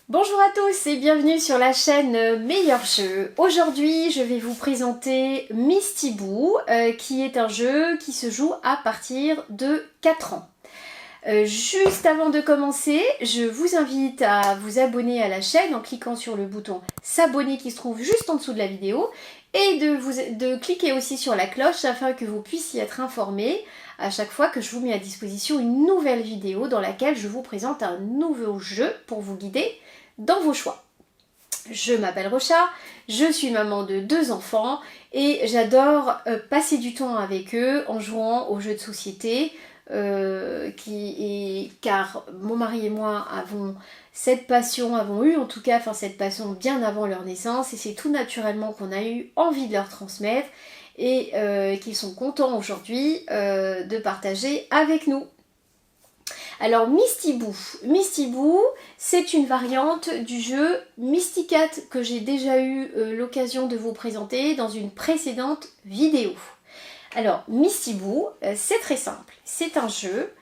Bonjour à tous et bienvenue sur la chaîne Meilleurs Jeux. Aujourd'hui, je vais vous présenter Misty Boo, qui est un jeu qui se joue à partir de 4 ans. Juste avant de commencer, je vous invite à vous abonner à la chaîne en cliquant sur le bouton s'abonner qui se trouve juste en dessous de la vidéo et de cliquer aussi sur la cloche afin que vous puissiez être informés à chaque fois que je vous mets à disposition une nouvelle vidéo dans laquelle je vous présente un nouveau jeu pour vous guider dans vos choix. Je m'appelle Rocha, je suis maman de 2 enfants et j'adore passer du temps avec eux en jouant aux jeux de société car mon mari et moi avons eu en tout cas cette passion bien avant leur naissance et c'est tout naturellement qu'on a eu envie de leur transmettre et qu'ils sont contents aujourd'hui de partager avec nous. Alors Misty Boo, c'est une variante du jeu Mysticat que j'ai déjà eu l'occasion de vous présenter dans une précédente vidéo. Alors Misty Boo, c'est très simple, c'est un jeu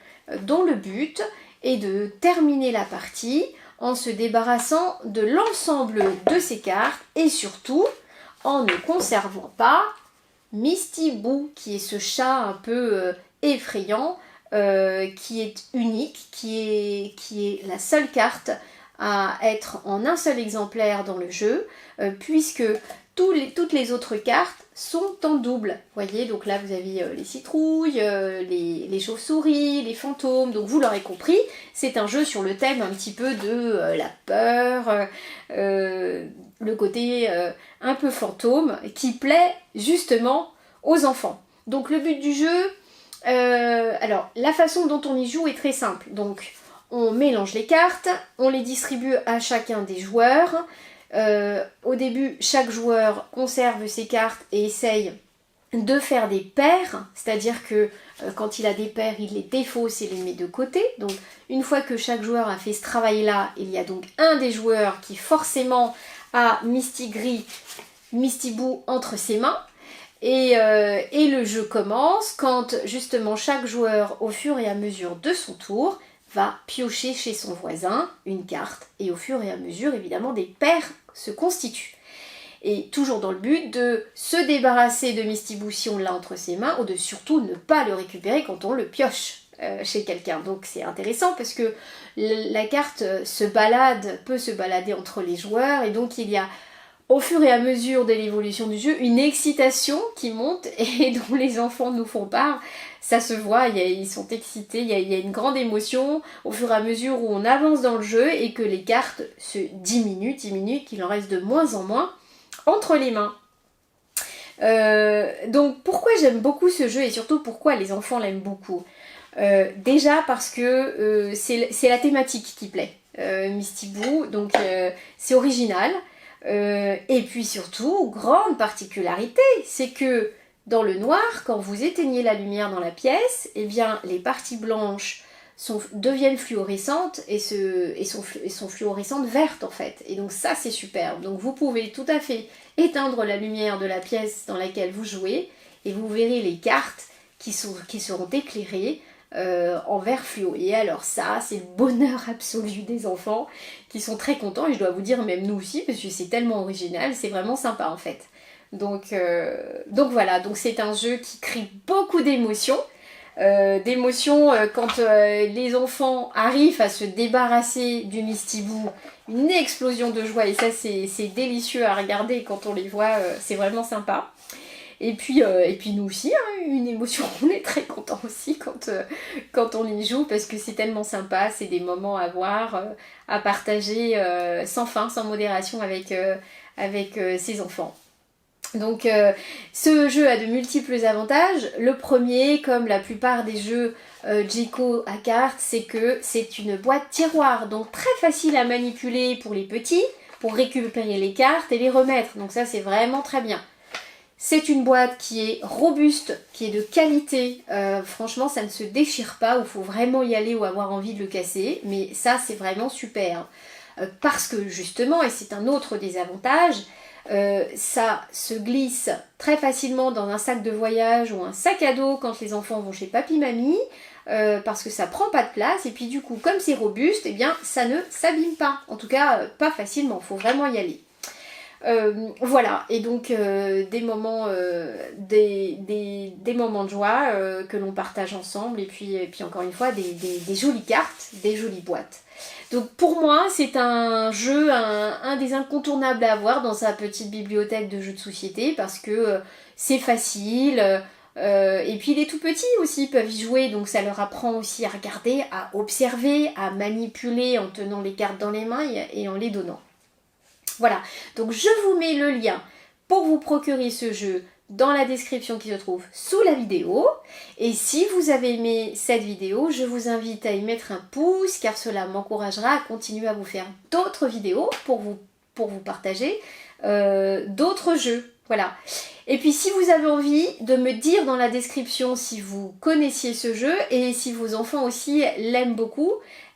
dont le but est de terminer la partie en se débarrassant de l'ensemble de ses cartes et surtout en ne conservant pas Misty Boo, qui est ce chat un peu effrayant, qui est unique, qui est la seule carte à être en un seul exemplaire dans le jeu, puisque toutes les autres cartes sont en double. Vous voyez, donc là vous avez les citrouilles, les chauves-souris, les fantômes, donc vous l'aurez compris, c'est un jeu sur le thème un petit peu de la peur, le côté un peu fantôme, qui plaît justement aux enfants. Donc le but du jeu, alors la façon dont on y joue est très simple, donc on mélange les cartes, on les distribue à chacun des joueurs. Au début, chaque joueur conserve ses cartes et essaye de faire des paires, c'est-à-dire que quand il a des paires, il les défausse et les met de côté. Donc une fois que chaque joueur a fait ce travail-là, il y a donc un des joueurs qui forcément a Misty Boo entre ses mains. Et le jeu commence quand justement chaque joueur, au fur et à mesure de son tour, va piocher chez son voisin une carte et au fur et à mesure, évidemment, des paires se constituent. Et toujours dans le but de se débarrasser de Misty Boo si on l'a entre ses mains ou de surtout ne pas le récupérer quand on le pioche chez quelqu'un. Donc c'est intéressant parce que la carte peut se balader entre les joueurs et donc il y a au fur et à mesure de l'évolution du jeu, une excitation qui monte et dont les enfants nous font part. Ça se voit, ils sont excités, il y a une grande émotion au fur et à mesure où on avance dans le jeu et que les cartes se diminuent, qu'il en reste de moins en moins entre les mains. Donc pourquoi j'aime beaucoup ce jeu et surtout pourquoi les enfants l'aiment beaucoup? Déjà parce que c'est la thématique qui plaît. Misty Boo, donc c'est original. Et puis surtout, grande particularité, c'est que dans le noir, quand vous éteignez la lumière dans la pièce, eh bien les parties blanches deviennent fluorescentes et sont fluorescentes vertes en fait. Et donc ça c'est superbe. Donc vous pouvez tout à fait éteindre la lumière de la pièce dans laquelle vous jouez et vous verrez les cartes qui seront éclairées en vert fluo. Et alors ça, c'est le bonheur absolu des enfants qui sont très contents et je dois vous dire même nous aussi parce que c'est tellement original, c'est vraiment sympa en fait. Donc voilà, donc c'est un jeu qui crée beaucoup d'émotions. Quand les enfants arrivent à se débarrasser du Misty Boo, une explosion de joie et ça c'est délicieux à regarder quand on les voit, c'est vraiment sympa. Et puis nous aussi, hein, une émotion, on est très content aussi quand on y joue parce que c'est tellement sympa, c'est des moments à voir, à partager sans fin, sans modération avec ses enfants. Donc ce jeu a de multiples avantages. Le premier, comme la plupart des jeux Djeco à cartes, c'est que c'est une boîte tiroir, donc très facile à manipuler pour les petits, pour récupérer les cartes et les remettre. Donc ça c'est vraiment très bien. C'est une boîte qui est robuste, qui est de qualité, franchement ça ne se déchire pas, il faut vraiment y aller ou avoir envie de le casser, mais ça c'est vraiment super. Parce que justement, et c'est un autre des avantages, ça se glisse très facilement dans un sac de voyage ou un sac à dos quand les enfants vont chez papy-mamie, parce que ça prend pas de place, et puis du coup, comme c'est robuste, eh bien ça ne s'abîme pas, en tout cas pas facilement, faut vraiment y aller. Voilà, et donc des moments de joie que l'on partage ensemble, et puis encore une fois des jolies cartes, des jolies boîtes. Donc pour moi c'est un jeu, un des incontournables à avoir dans sa petite bibliothèque de jeux de société, parce que c'est facile, et puis les tout petits aussi peuvent y jouer, donc ça leur apprend aussi à regarder, à observer, à manipuler en tenant les cartes dans les mains et en les donnant. Voilà, donc je vous mets le lien pour vous procurer ce jeu dans la description qui se trouve sous la vidéo. Et si vous avez aimé cette vidéo, je vous invite à y mettre un pouce, car cela m'encouragera à continuer à vous faire d'autres vidéos pour vous partager d'autres jeux. Voilà. Et puis si vous avez envie de me dire dans la description si vous connaissiez ce jeu et si vos enfants aussi l'aiment beaucoup,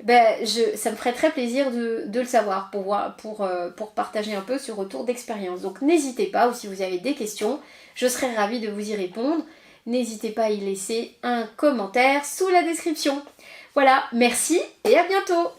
ça me ferait très plaisir de le savoir pour partager un peu ce retour d'expérience. Donc n'hésitez pas, ou si vous avez des questions, je serai ravie de vous y répondre. N'hésitez pas à y laisser un commentaire sous la description. Voilà, merci et à bientôt!